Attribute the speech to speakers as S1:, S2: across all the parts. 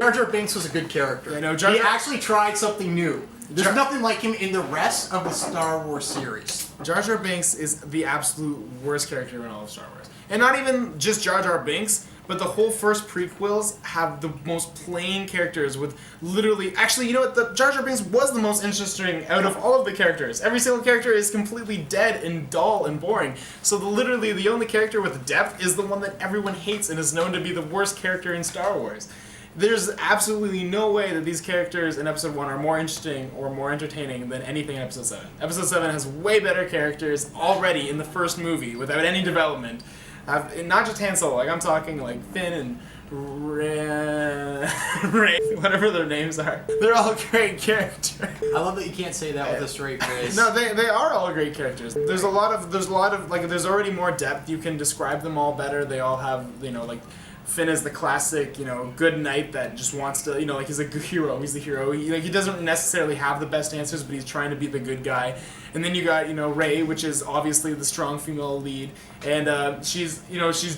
S1: Jar Jar Binks was a good character.
S2: I know,
S1: He actually tried something new. There's nothing like him in the rest of the Star Wars series.
S2: Jar Jar Binks is the absolute worst character in all of Star Wars. And not even just Jar Jar Binks, but the whole first prequels have the most plain characters with literally... Actually, you know what? The Jar Jar Binks was the most interesting out of all of the characters. Every single character is completely dead and dull and boring. So literally the only character with depth is the one that everyone hates and is known to be the worst character in Star Wars. There's absolutely no way that these characters in Episode 1 are more interesting or more entertaining than anything in Episode 7. Episode 7 has way better characters already in the first movie without any development. Not just Han Solo, like I'm talking like Finn and Rey, whatever their names are. They're all great characters.
S1: I love that you can't say that with a straight face.
S2: No, they are all great characters. There's a lot of like there's already more depth. You can describe them all better. They all have, you know, like Finn is the classic, you know, good knight that just wants to, you know, like he's a hero. He's the hero. He doesn't necessarily have the best answers, but he's trying to be the good guy. And then you got, you know, Rey, which is obviously the strong female lead, and she's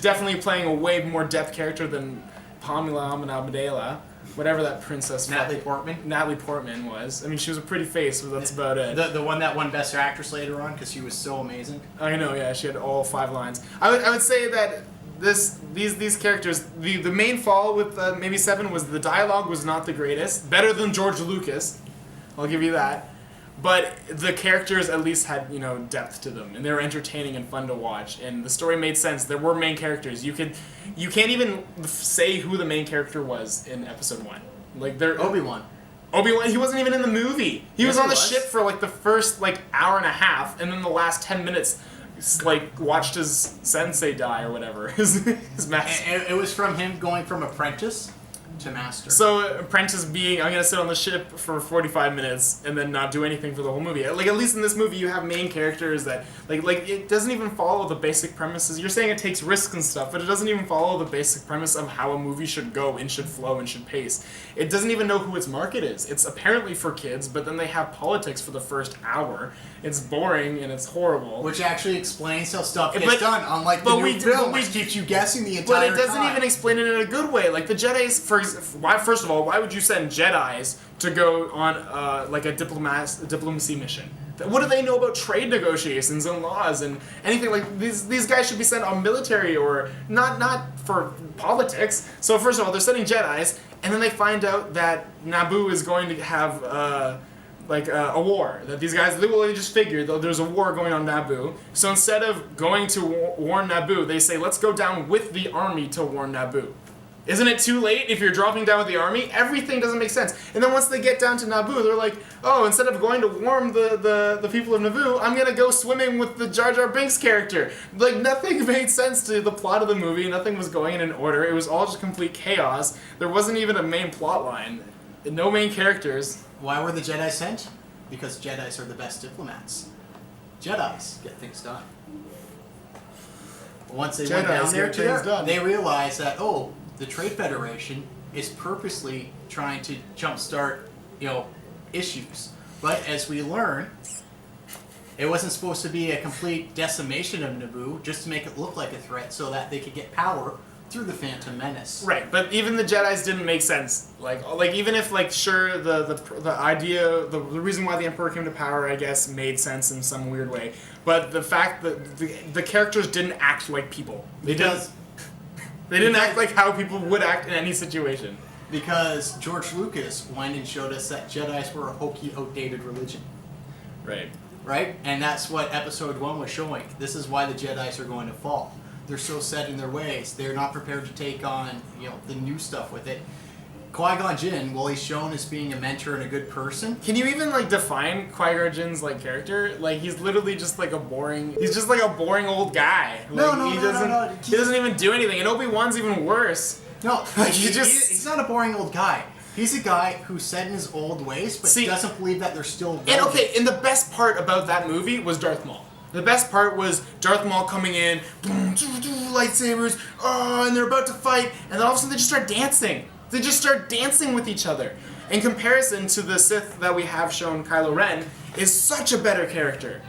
S2: definitely playing a way more depth character than Pamela Amidala, whatever that princess.
S1: Natalie Portman
S2: was. I mean, she was a pretty face, but that's about it.
S1: The one that won Best Actress later on because she was so amazing.
S2: I know, yeah, she had all 5 lines. I would say that. These characters, the main flaw with maybe 7 was the dialogue was not the greatest. Better than George Lucas, I'll give you that. But the characters at least had, you know, depth to them, and they were entertaining and fun to watch, and the story made sense. There were main characters. You can't even say who the main character was in Episode 1. Like
S1: Obi-Wan,
S2: he wasn't even in the movie. He was on the ship for like the first like hour and a half, and then the last 10 minutes. Like watched his sensei die or whatever, his master.
S1: It was from him going from apprentice to master.
S2: So apprentice being, I'm gonna sit on the ship for 45 minutes and then not do anything for the whole movie. Like at least in this movie, you have main characters that like it doesn't even follow the basic premises. You're saying it takes risks and stuff, but it doesn't even follow the basic premise of how a movie should go and should flow and should pace. It doesn't even know who its market is. It's apparently for kids, but then they have politics for the first hour. It's boring and it's horrible.
S1: Which actually explains how stuff gets done, unlike the new film, which keeps you guessing the entire time.
S2: But it doesn't even explain it in a good way. Like the Jedi's, first of all, why would you send Jedis to go on like a diplomacy mission? What do they know about trade negotiations and laws and anything like these guys should be sent on military or not for politics. So first of all, they're sending Jedis, and then they find out that Naboo is going to have a war. That these guys, they just figured that there's a war going on Naboo. So instead of going to warn Naboo, they say, let's go down with the army to warn Naboo. Isn't it too late if you're dropping down with the army? Everything doesn't make sense. And then once they get down to Naboo, they're like, oh, instead of going to warn the people of Naboo, I'm going to go swimming with the Jar Jar Binks character. Like, nothing made sense to the plot of the movie. Nothing was going in order. It was all just complete chaos. There wasn't even a main plot line. No main characters.
S1: Why were the Jedi sent? Because Jedis are the best diplomats. Jedis get things done. Once they went down there, they realized that, oh, the Trade Federation is purposely trying to jumpstart, issues. But as we learn, it wasn't supposed to be a complete decimation of Naboo, just to make it look like a threat so that they could get power through the Phantom Menace.
S2: Right, but even the Jedis didn't make sense. Like even if sure the idea, the reason why the Emperor came to power, I guess, made sense in some weird way. But the fact that the characters didn't act like people. They didn't act like how people would act in any situation.
S1: Because George Lucas went and showed us that Jedis were a hokey, outdated religion.
S2: Right.
S1: Right? And that's what Episode 1 was showing. This is why the Jedis are going to fall. They're so set in their ways. They're not prepared to take on, the new stuff with it. Qui-Gon Jinn, while he's shown as being a mentor and a good person...
S2: Can you even, define Qui-Gon Jinn's, character? He's literally just, a boring... He's just, a boring old guy.
S1: No.
S2: He doesn't even do anything. And Obi-Wan's even worse.
S1: No, he's not a boring old guy. He's a guy who's set in his old ways, but doesn't believe that they're still relevant.
S2: And the best part about that movie was Darth Maul. The best part was Darth Maul coming in, boom, lightsabers, and they're about to fight, and then all of a sudden they just start dancing. They just start dancing with each other. In comparison to the Sith that we have shown, Kylo Ren is such a better character.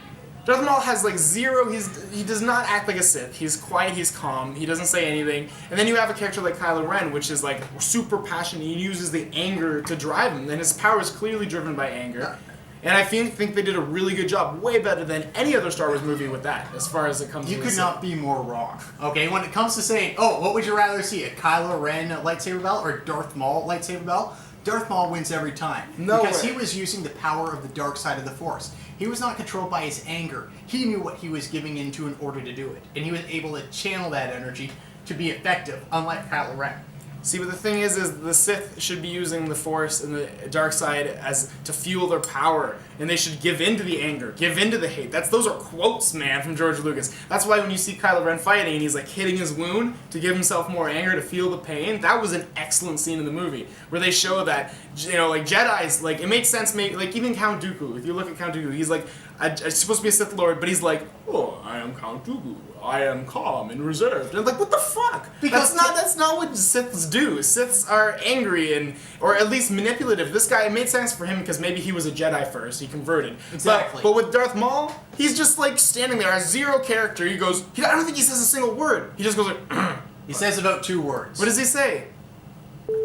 S2: Darth Maul has like zero. He does not act like a Sith. He's quiet. He's calm. He doesn't say anything. And then you have a character like Kylo Ren, which is like super passionate. He uses the anger to drive him, and his power is clearly driven by anger. And I think they did a really good job, way better than any other Star Wars movie with that, as far as it comes to
S1: You could not be more wrong. Okay, when it comes to saying, oh, what would you rather see, a Kylo Ren lightsaber belt or Darth Maul lightsaber belt? Darth Maul wins every time.
S2: No
S1: because
S2: way.
S1: he was using the power of the dark side of the Force. He was not controlled by his anger. He knew what he was giving into in order to do it. And he was able to channel that energy to be effective, unlike Kylo Ren.
S2: See, but the thing is the Sith should be using the Force and the dark side as to fuel their power, and they should give in to the anger, give in to the hate. Those are quotes, man, from George Lucas. That's why when you see Kylo Ren fighting and he's like hitting his wound to give himself more anger to feel the pain, that was an excellent scene in the movie where they show that, you know, like Jedi's, like it makes sense, like even Count Dooku. If you look at Count Dooku, he's like I'm supposed to be a Sith Lord, but he's like, oh, I am Count Dooku. I am calm and reserved. And I'm like, what the fuck?
S1: Because
S2: that's not what Siths do. Siths are angry or at least manipulative. This guy, it made sense for him because maybe he was a Jedi first. He converted.
S1: Exactly.
S2: But with Darth Maul, he's just like standing there as zero character. He goes, I don't think he says a single word. He just goes like,
S1: He says about 2 words.
S2: what does he say?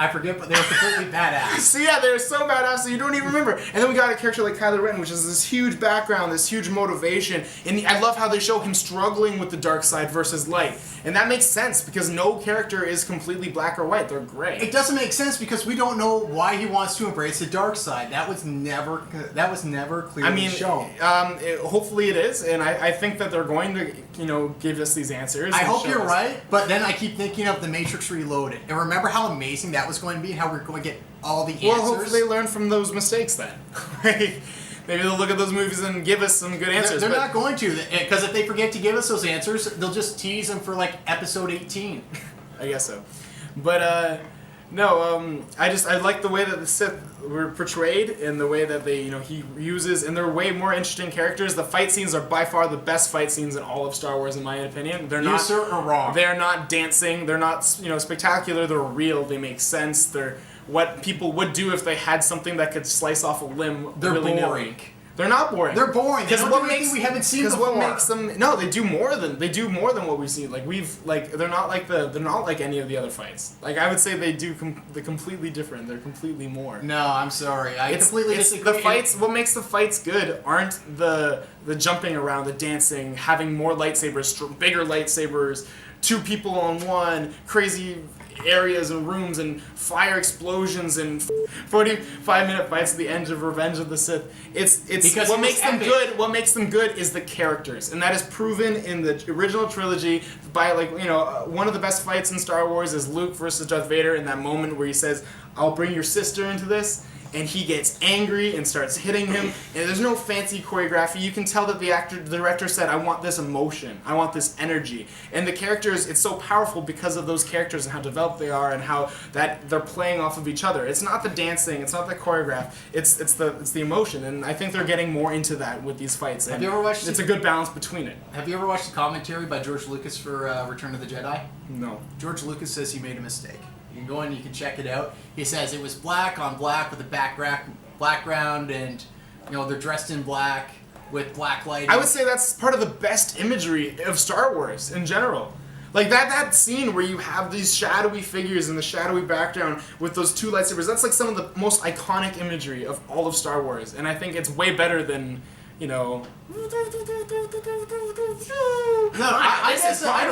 S1: I forget, but they were completely badass.
S2: So yeah, they're so badass so you don't even remember. And then we got a character like Kylo Ren, which is this huge background, this huge motivation. And I love how they show him struggling with the dark side versus light. And that makes sense because no character is completely black or white. They're gray.
S1: It doesn't make sense because we don't know why he wants to embrace the dark side. That was never clearly shown.
S2: Hopefully it is, and I think that they're going to, give us these answers.
S1: I hope you're right, but then I keep thinking of The Matrix Reloaded. And remember how amazing that was going to be, how we're going to get all the answers?
S2: Well, hopefully they learn from those mistakes then. Maybe they'll look at those movies and give us some good answers.
S1: They're not going to, because if they forget to give us those answers, they'll just tease them for like episode 18.
S2: I guess so. But, no, I like the way that the Sith were portrayed and the way that they, he uses, and they're way more interesting characters. The fight scenes are by far the best fight scenes in all of Star Wars, in my opinion. They're not,
S1: sir, are wrong.
S2: They're not dancing. They're not, spectacular. They're real. They make sense. They're what people would do if they had something that could slice off a limb.
S1: They're
S2: willy-nilly.
S1: boring.
S2: They're not boring.
S1: They're boring. They don't do anything we haven't seen before.
S2: What makes them? No, they do more than what we've seen. They're not like any of the other fights. Like I would say they're completely different. They're completely more.
S1: No, I'm sorry. I completely disagree.
S2: The fights. What makes the fights good aren't the jumping around, the dancing, having more lightsabers, bigger lightsabers, 2 people on one, crazy areas and rooms and fire explosions and 45-minute fights at the end of Revenge of the Sith. It's
S1: because
S2: what makes them good. What makes them good is the characters, and that is proven in the original trilogy by one of the best fights in Star Wars is Luke versus Darth Vader in that moment where he says, "I'll bring your sister into this." And he gets angry and starts hitting him. And there's no fancy choreography. You can tell that the director said, I want this emotion. I want this energy. And the characters, it's so powerful because of those characters and how developed they are and how that they're playing off of each other. It's not the dancing. It's not the choreograph. It's the emotion. And I think they're getting more into that with these fights.
S1: Have you ever watched
S2: It's a good balance between it.
S1: Have you ever watched the commentary by George Lucas for Return of the Jedi?
S2: No.
S1: George Lucas says he made a mistake. You can go in and you can check it out. He says it was black on black with a background and, they're dressed in black with black lighting.
S2: I would say that's part of the best imagery of Star Wars in general. Like that scene where you have these shadowy figures in the shadowy background with those 2 lightsabers, that's like some of the most iconic imagery of all of Star Wars. And I think it's way better than,
S1: No, I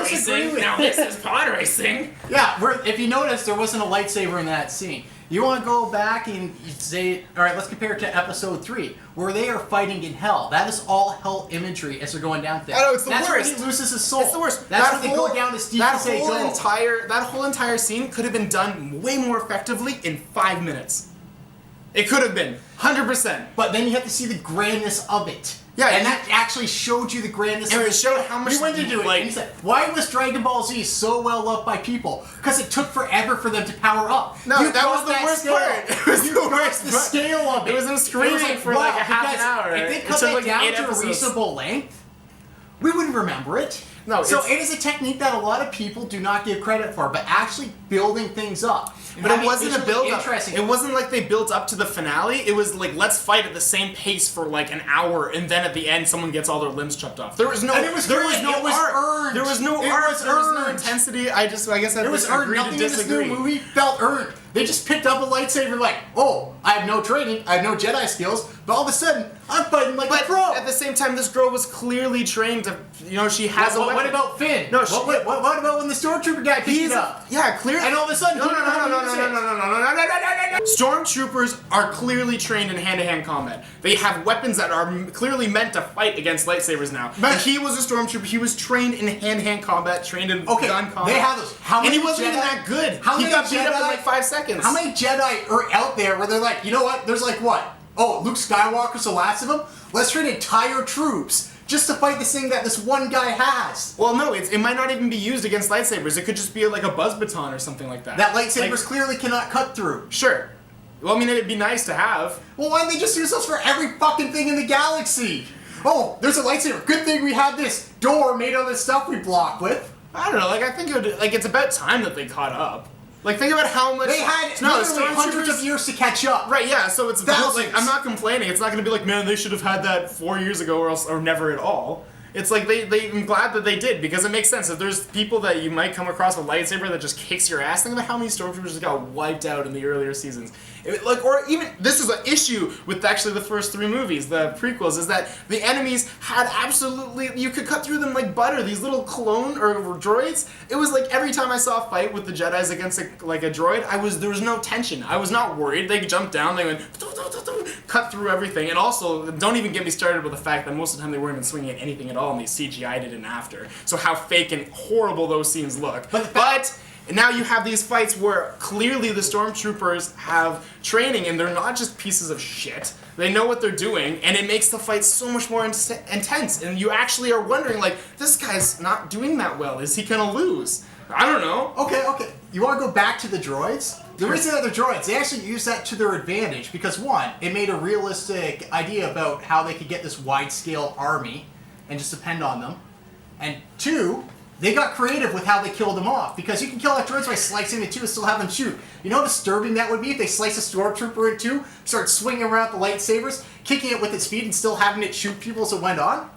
S1: disagree with
S2: Now this is pod racing.
S1: Yeah, if you notice, there wasn't a lightsaber in that scene. You want to go back and say, all right, let's compare it to Episode 3, where they are fighting in hell. That is all hell imagery as they're going down there.
S2: I know, it's the
S1: That's
S2: worst.
S1: That's where he loses his soul.
S2: It's the worst.
S1: That's when they go down to Steve and say go.
S2: That whole entire scene could have been done way more effectively in 5 minutes. It could have been, 100%.
S1: But then you have to see the grandness of it.
S2: Yeah,
S1: and that actually showed you the grandness of it.
S2: And it showed how much...
S1: We went to do it, and he said, why was Dragon Ball Z so well loved by people? Because it took forever for them to power up.
S2: No, that was the worst part. It was the worst
S1: the scale of it.
S2: It was in screaming for like a half an hour.
S1: If they cut that down to a reasonable length, we wouldn't remember it.
S2: No,
S1: so it is a technique that a lot of people do not give credit for, but actually building things up.
S2: But it wasn't a build-up. It wasn't like they built up to the finale. It was like, let's fight at the same pace for like an hour, and then at the end, someone gets all their limbs chopped off. There was no art. There was no intensity. I guess I agree
S1: Nothing
S2: to disagree.
S1: In this new movie felt earned. They just picked up a lightsaber like, oh, I have no training, I have no Jedi skills, but all of a sudden, I'm fighting like a pro.
S2: At the same time, this girl was clearly trained to, she has a weapon.
S1: What about Finn?
S2: No,
S1: what about when the Stormtrooper guy picked it up?
S2: Yeah, clearly.
S1: And all of a sudden,
S2: no. Stormtroopers are clearly trained in hand-to-hand combat. They have weapons that are clearly meant to fight against lightsabers now. But he was a Stormtrooper. He was trained in hand-to-hand combat, trained in gun combat.
S1: They have those.
S2: And he wasn't even that good. He got beat up in like 5 seconds.
S1: How many Jedi are out there where they're like, you know what? There's like what? Oh, Luke Skywalker's the last of them? Let's train entire troops just to fight this thing that this one guy has.
S2: Well, no, it might not even be used against lightsabers. It could just be like a buzz baton or something like that.
S1: That lightsabers clearly cannot cut through.
S2: Sure. Well, I mean, it'd be nice to have.
S1: Well, why don't they just use those for every fucking thing in the galaxy? Oh, there's a lightsaber. Good thing we have this door made of this stuff we block with.
S2: I don't know, I think it would, it's about time that they caught up. Think about how much...
S1: They had literally hundreds of years to catch up.
S2: Right, yeah, so it's... I'm not complaining. It's not going to be like, man, they should have had that 4 years ago or never at all. It's like, I'm glad that they did, because it makes sense. If there's people that you might come across with lightsaber that just kicks your ass, think about how many Stormtroopers got wiped out in the earlier seasons. Or even, this is an issue with actually the first 3 movies, the prequels, is that the enemies had absolutely, you could cut through them like butter, these little clone or droids. It was like every time I saw a fight with the Jedis against a droid, there was no tension. I was not worried. They jumped down, they went, cut through everything. And also, don't even get me started with the fact that most of the time they weren't even swinging at anything at all, and they CGI'd it in after. So how fake and horrible those scenes look. But now you have these fights where clearly the Stormtroopers have training, and they're not just pieces of shit. They know what they're doing, and it makes the fight so much more intense. And you actually are wondering, this guy's not doing that well. Is he gonna lose? I don't know.
S1: Okay. You want to go back to the droids? The reason that they're droids, they actually use that to their advantage because, one, it made a realistic idea about how they could get this wide-scale army and just depend on them. And 2, they got creative with how they killed them off, because you can kill off droids by slicing it in 2 and still have them shoot. You know how disturbing that would be if they slice a Stormtrooper in 2, start swinging around the lightsabers, kicking it with its feet and still having it shoot people as it went on?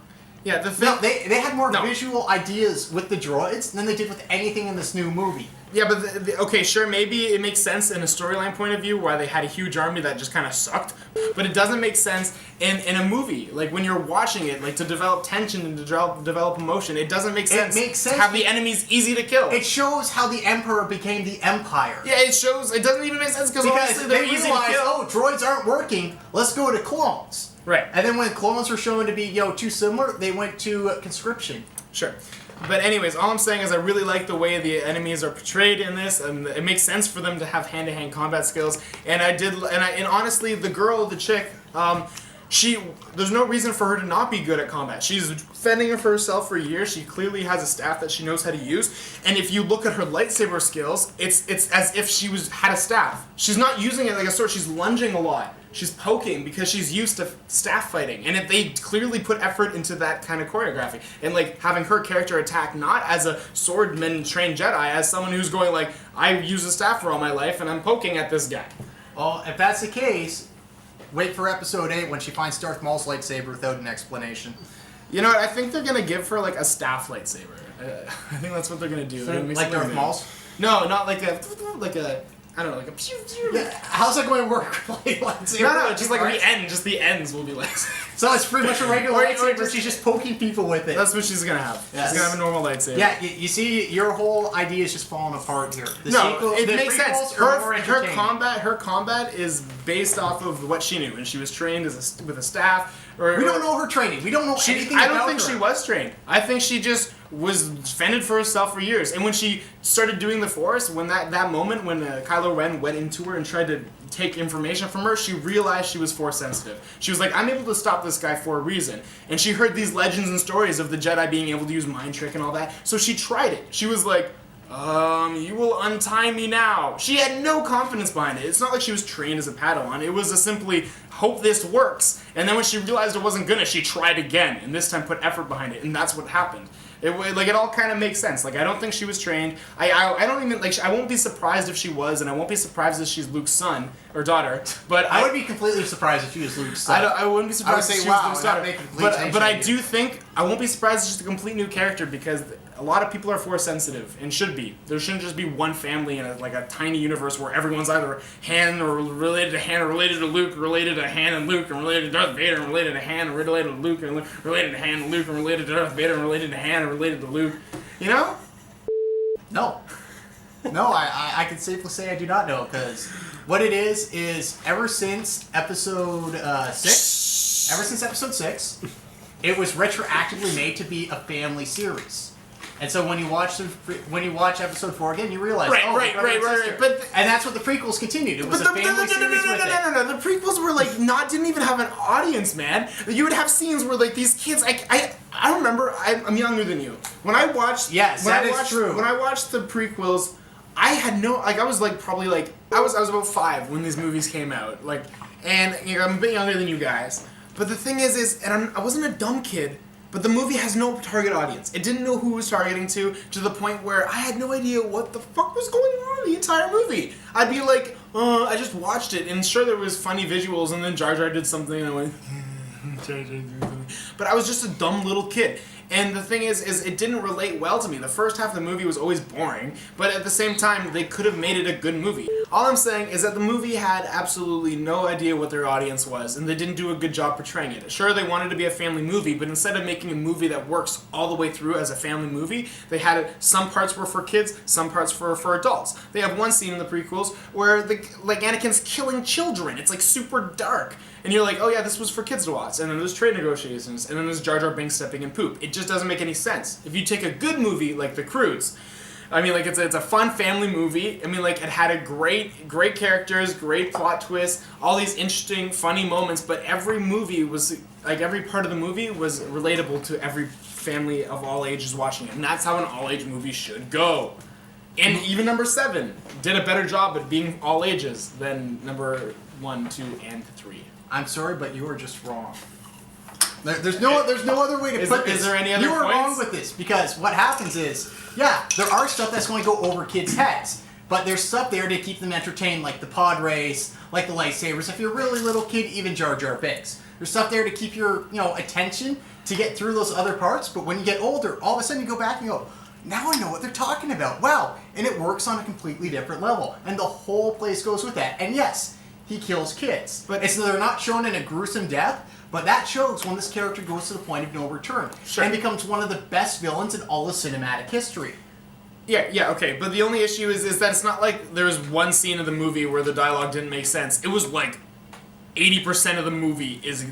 S2: Yeah, the thing...
S1: No, they had more visual ideas with the droids than they did with anything in this new movie.
S2: Yeah, but okay, sure, maybe it makes sense in a storyline point of view why they had a huge army that just kind of sucked, but it doesn't make sense in a movie. When you're watching it, to develop tension and to develop emotion, it doesn't make sense.
S1: It makes sense
S2: to have the enemies easy to kill.
S1: It shows how the Emperor became the Empire.
S2: Yeah, it doesn't even make sense because obviously they're easy to kill.
S1: Oh, droids aren't working, let's go to clones.
S2: Right.
S1: And then when clones were shown to be, too similar, they went to conscription.
S2: Sure. But anyways, all I'm saying is I really like the way the enemies are portrayed in this, and it makes sense for them to have hand-to-hand combat skills. And honestly, the girl, the chick, there's no reason for her to not be good at combat. She's fending for herself for years. She clearly has a staff that she knows how to use. And if you look at her lightsaber skills, it's as if she had a staff. She's not using it like a sword. She's lunging a lot. She's poking because she's used to staff fighting. And if they clearly put effort into that kind of choreography. And having her character attack not as a swordman trained Jedi, as someone who's going I use a staff for all my life and I'm poking at this guy.
S1: Well, if that's the case, wait for episode 8 when she finds Darth Maul's lightsaber without an explanation.
S2: You know what? I think they're going to give her a staff lightsaber. I think that's what they're going to do.
S1: Like Darth Maul's?
S2: No, not like a I don't know, a pew pew.
S1: Yeah, how's that going to work? Lightsaber?
S2: No, just the ends will be
S1: So it's pretty much a regular lightsaber, she's just poking people with it.
S2: That's what she's going to have. Yes. She's going to have a normal lightsaber.
S1: Yeah, you see, your whole idea is just falling apart here.
S2: It makes sense. Her combat is based off of what she knew, and she was trained with a staff.
S1: We don't know her training. We don't know anything about her.
S2: I don't think she was trained. I think she just was fended for herself for years. And when she started doing the Force, when that moment when Kylo Ren went into her and tried to take information from her, she realized she was Force sensitive. She was like, I'm able to stop this guy for a reason. And she heard these legends and stories of the Jedi being able to use mind trick and all that. So she tried it. She was like, you will untie me now. She had no confidence behind it. It's not like she was trained as a Padawan. It was a simply, hope this works. And then when she realized it wasn't gonna, she tried again, and this time put effort behind it, and that's what happened. It all kind of makes sense. Like, I don't think she was trained. I don't even, like, I won't be surprised if she was, and I won't be surprised if she's Luke's son or daughter. But
S1: I would be completely surprised if she was Luke's son.
S2: I wouldn't be surprised if she was Luke's daughter. But I do think, I won't be surprised if she's a complete new character, because a lot of people are Force sensitive, and should be. There shouldn't just be one family in a tiny universe where everyone's either Han or related to Han or related to Luke, related to Han and Luke, and related to Darth Vader, and related to Han, and related to Luke, and related to Han and Luke, and related to Darth Vader, and related to Han, and related to Luke. You know?
S1: No. No, I can safely say I do not know, because what it is ever since episode 6, it was retroactively made to be a family series. And so when you watch episode 4 again, you realize,
S2: right.
S1: And that's what the prequels continued. It was a family series with it.
S2: No. The prequels were didn't even have an audience, man. You would have scenes where these kids. I remember. I'm younger than you. When I watched.
S1: Yes, that is true.
S2: When I watched the prequels, I had no. I was probably I was about 5 when these movies came out. And I'm a bit younger than you guys. But the thing is, I wasn't a dumb kid. But the movie has no target audience. It didn't know who it was targeting to the point where I had no idea what the fuck was going on the entire movie. I'd be like, I just watched it, and sure there was funny visuals, and then Jar Jar did something, and I went, Jar Jar did something. But I was just a dumb little kid. And the thing is it didn't relate well to me. The first half of the movie was always boring, but at the same time, they could have made it a good movie. All I'm saying is that the movie had absolutely no idea what their audience was, and they didn't do a good job portraying it. Sure, they wanted to be a family movie, but instead of making a movie that works all the way through as a family movie, they had some parts were for kids, some parts for adults. They have one scene in the prequels where Anakin's killing children. It's super dark. And you're like, oh yeah, this was for kids to watch. And then there's trade negotiations, and then there's Jar Jar Binks stepping in poop. It just doesn't make any sense. If you take a good movie like The Croods, it's a fun family movie. It had a great characters, great plot twists, all these interesting, funny moments, but every movie was, every part of the movie was relatable to every family of all ages watching it. And that's how an all-age movie should go. And even number 7 did a better job at being all ages than number 1, 2, and 3.
S1: I'm sorry, but you are just wrong. There's no other way to put this.
S2: Is there any other
S1: You are
S2: points?
S1: wrong with this, because what happens is, yeah, there are stuff that's going to go over kids' heads, but there's stuff there to keep them entertained, like the pod race, like the lightsabers. If you're a really little kid, even Jar Jar Binks. There's stuff there to keep your attention to get through those other parts, but when you get older, all of a sudden you go back and go, now I know what they're talking about. Wow. And it works on a completely different level. And the whole place goes with that. And yes, he kills kids. But they're not shown in a gruesome death, but that shows when this character goes to the point of no return.
S2: Sure.
S1: And becomes one of the best villains in all of cinematic history.
S2: Yeah, okay. But the only issue is that it's not like there was one scene of the movie where the dialogue didn't make sense. It was 80% of the movie is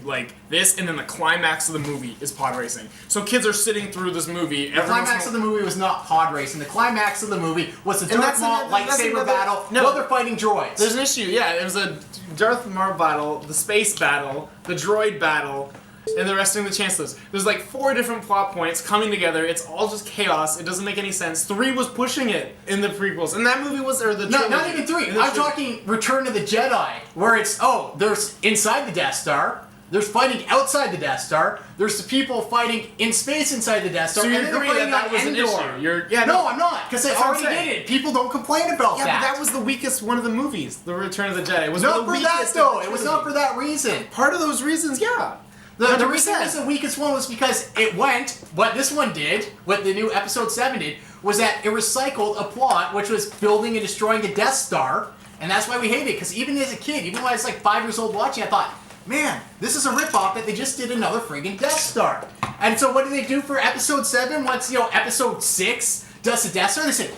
S2: this, and then the climax of the movie is pod racing. So kids are sitting through this movie.
S1: The climax of the movie was not pod racing. The climax of the movie was the Darth Maul lightsaber battle while they're fighting droids.
S2: There's an issue, yeah. There was a Darth Maul battle, the space battle, the droid battle, and the resting of the Chancellors. There's 4 different plot points coming together. It's all just chaos. It doesn't make any sense. 3 was pushing it in the prequels, and that movie was
S1: not even 3. I'm talking Return of the Jedi, where it's there's inside the Death Star. There's fighting outside the Death Star. There's the people fighting in space inside the Death Star.
S2: So you
S1: and
S2: agree that was an issue?
S1: No, I'm not, because they already did it. People don't complain about that.
S2: Yeah, but that was the weakest one of the movies, The Return of the Jedi. It was
S1: not for that, though. It was not for that reason.
S2: Part of those reasons, yeah.
S1: The reason it was the weakest one was because what this one did, what the new Episode 7 did, was that it recycled a plot which was building and destroying a Death Star, and that's why we hated it, because even as a kid, even when I was 5 years old watching, I thought, man, this is a ripoff that they just did another friggin' Death Star. And so what did they do for Episode 7 once, Episode 6 does the Death Star? They said,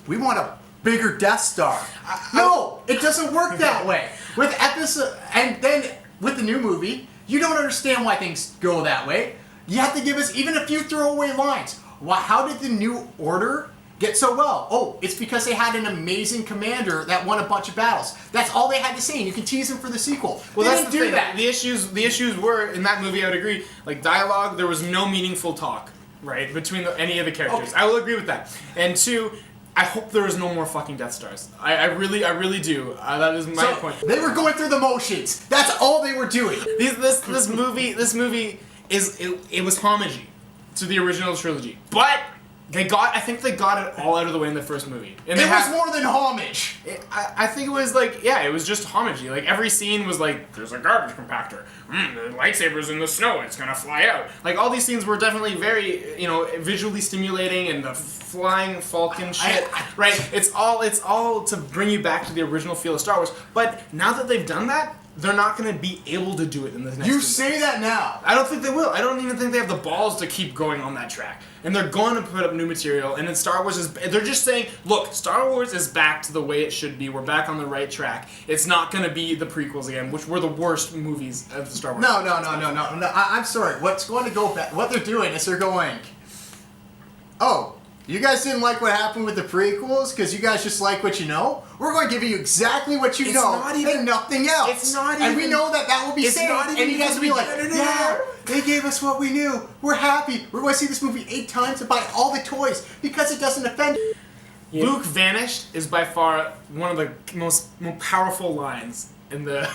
S1: we want a bigger Death Star. No, it doesn't work that way. And then with the new movie, you don't understand why things go that way. You have to give us even a few throwaway lines. How did the New Order get so well? Oh, it's because they had an amazing commander that won a bunch of battles. That's all they had to say, and you can tease them for the sequel.
S2: Well,
S1: they
S2: that's
S1: didn't do that.
S2: The issues were, in that movie, I would agree, dialogue, there was no meaningful talk, right, between any of the characters. Okay. I will agree with that. And 2, I hope there is no more fucking Death Stars. I really do. That is my point.
S1: They were going through the motions. That's all they were doing.
S2: This movie it was homagey. to the original trilogy, but I think they got it all out of the way in the first movie. And
S1: it was more than homage.
S2: I think it was like, yeah, it was just homage. Like every scene was like, there's a garbage compactor. The lightsaber's in the snow. It's gonna fly out. Like all these scenes were definitely very, visually stimulating, and the flying Falcon shit. Right? It's all to bring you back to the original feel of Star Wars. But now that they've done that, they're not going to be able to do it in the next.
S1: You say that now.
S2: I don't think they will. I don't even think they have the balls to keep going on that track. And they're going to put up new material. And then Star Wars is. They're just saying, look, Star Wars is back to the way it should be. We're back on the right track. It's not going to be the prequels again, which were the worst movies of the Star Wars.
S1: No. I'm sorry. What's going to go back? What they're doing is they're going. Oh. You guys didn't like what happened with the prequels because you guys just like what you know? We're going to give you exactly what you know and nothing else.
S2: It's not even...
S1: And we know that will be safe. And you guys will be like, yeah, they gave us what we knew. We're happy. We're going to see this movie 8 times and buy all the toys because it doesn't offend...
S2: Yeah. Luke vanished is by far one of the most powerful lines in the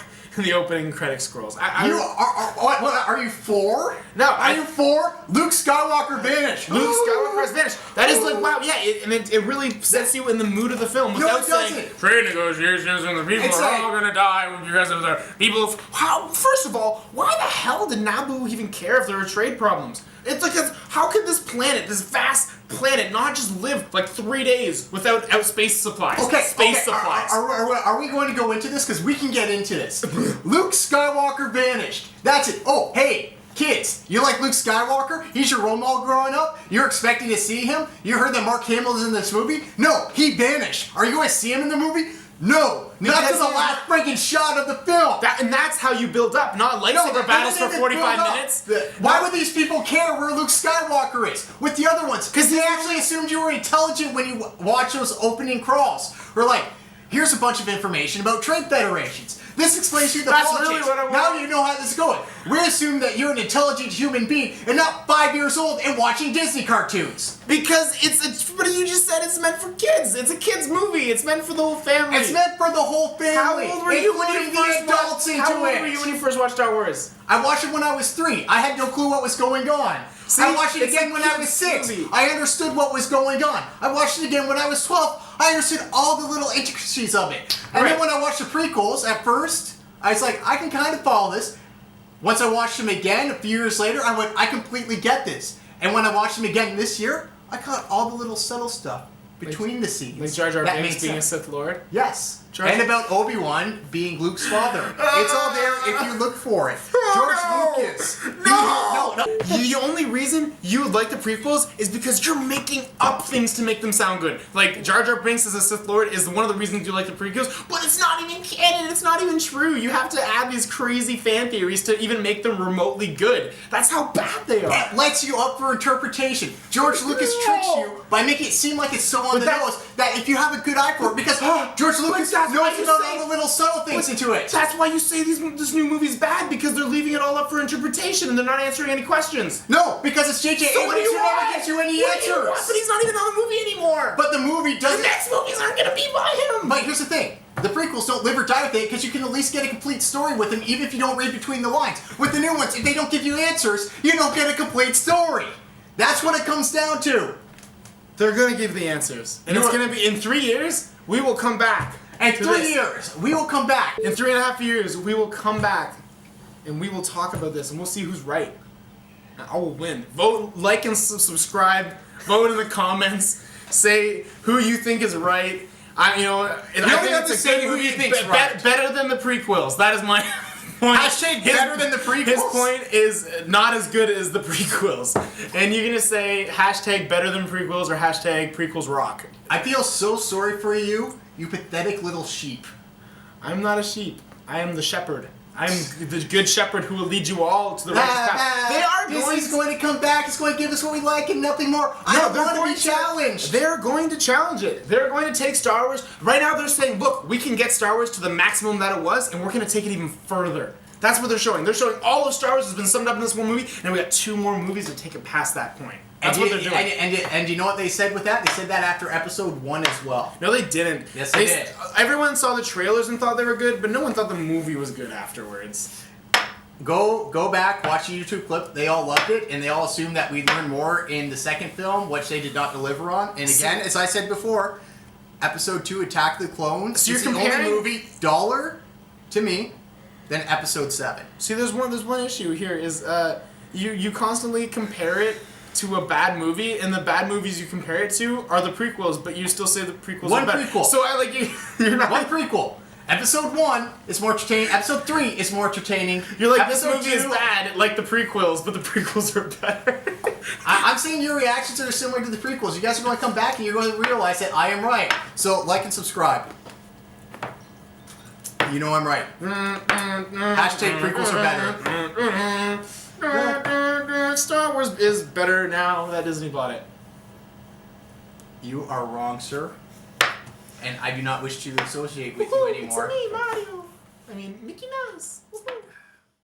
S2: opening credit scrolls.
S1: Are you for?
S2: No.
S1: Are you for? Luke Skywalker vanished.
S2: Luke Skywalker has vanished. That is like, wow, yeah, it really sets you in the mood of the film without saying, trade negotiations and the people are all gonna die because of the people. First of all, why the hell did Naboo even care if there were trade problems? It's like, how could this planet, this vast planet, not just live like 3 days without space supplies? Space supplies.
S1: Are we going to go into this? Because we can get into this. Luke Skywalker vanished. That's it. Oh, hey, kids, you like Luke Skywalker? He's your role model growing up? You're expecting to see him? You heard that Mark Hamill is in this movie? No, he vanished. Are you going to see him in the movie? No, not to the last freaking shot of the film.
S2: And that's how you build up, not lightsaber battles for 45 minutes.
S1: Why would these people care where Luke Skywalker is with the other ones? Because they actually assumed you were intelligent when you watch those opening crawls. We're like, here's a bunch of information about trade federations. This explains to you the politics.
S2: Really what I want.
S1: Now you know how this is going. We assume that you're an intelligent human being and not 5 years old and watching Disney cartoons.
S2: Because it's what you just said, it's meant for kids. It's a kid's movie. It's meant for the whole family.
S1: It's meant for the whole family.
S2: How old were you when you first watched Star Wars?
S1: I watched it when I was 3. I had no clue what was going on. See, I watched it again when I was 6. Movie. I understood what was going on. I watched it again when I was 12. I understood all the little intricacies of it. And then when I watched the prequels, at first, I was like, I can kind of follow this. Once I watched them again, a few years later, I went, I completely get this. And when I watched them again this year, I caught all the little subtle stuff between the scenes.
S2: Like Jar Jar Binks being a Sith Lord?
S1: Yes. And about Obi-Wan being Luke's father. It's all there if you look for it. George Lucas.
S2: No. The only reason you like the prequels is because you're making up things to make them sound good. Like, Jar Jar Binks as a Sith Lord is one of the reasons you like the prequels, but it's not even canon, it's not even true. You have to add these crazy fan theories to even make them remotely good. That's how bad they are.
S1: It lets you up for interpretation. George Lucas tricks you by making it seem like it's so on the nose that if you have a good eye for it, because George Lucas knows about all the little subtle things into it.
S2: That's why you say this new movie's bad, because they're leaving it all up for interpretation and they're not answering any questions.
S1: No, because it's J.J. Abrams who never gives you any answers.
S2: But he's not even on the movie anymore.
S1: But the movie doesn't.
S2: The next movies aren't going to be by him.
S1: But here's the thing. The prequels don't live or die with it because you can at least get a complete story with them even if you don't read between the lines. With the new ones, if they don't give you answers, you don't get a complete story. That's what it comes down to.
S2: They're going to give the answers. And it's going to be in 3 years, we will come back.
S1: In 3 years, we will come back.
S2: In 3.5 years, we will come back. And we will talk about this, and we'll see who's right. And I will win. Vote, like, and subscribe. Vote in the comments. Say who you think is right. I think
S1: have to say who you think's right.
S2: Better than the prequels. That is my point.
S1: Hashtag better than the prequels.
S2: His point is not as good as the prequels. And you're gonna say hashtag better than prequels or hashtag prequels rock.
S1: I feel so sorry for you, you pathetic little sheep.
S2: I'm not a sheep. I am the shepherd. I'm the good shepherd who will lead you all to the righteous path. They are
S1: Disney's going to come back. It's going to give us what we like and nothing more. I don't want to be challenged.
S2: They're going to challenge it. They're going to take Star Wars. Right now they're saying, look, we can get Star Wars to the maximum that it was, and we're going to take it even further. That's what they're showing. They're showing all of Star Wars has been summed up in this one movie, and we got 2 more movies to take it past that point. That's what they're doing.
S1: And you know what they said with that? They said that after episode 1 as well.
S2: No, they didn't.
S1: Yes, they did.
S2: Everyone saw the trailers and thought they were good, but no one thought the movie was good afterwards.
S1: Go back, watch the YouTube clip. They all loved it, and they all assumed that we'd learn more in the second film, which they did not deliver on. And again, as I said before, Episode 2, Attack of the Clones,
S2: so you're
S1: is the only movie dollar to me than Episode 7.
S2: See, there's one issue here is you constantly compare it to a bad movie, and the bad movies you compare it to are the prequels, but you still say the prequels are better.
S1: One prequel.
S2: So I like you're not
S1: One prequel. Episode 1 is more entertaining. Episode 3 is more entertaining.
S2: You're like,
S1: Episode
S2: this movie
S1: 2,
S2: is bad, like the prequels, but the prequels are better.
S1: I'm saying your reactions are similar to the prequels. You guys are going to come back and you're going to realize that I am right. So like and subscribe. You know I'm right. Hashtag prequels are better.
S2: Star Wars is better now that Disney bought it.
S1: You are wrong, sir. And I do not wish to associate with you anymore.
S2: It's me, Mario. I mean, Mickey Mouse.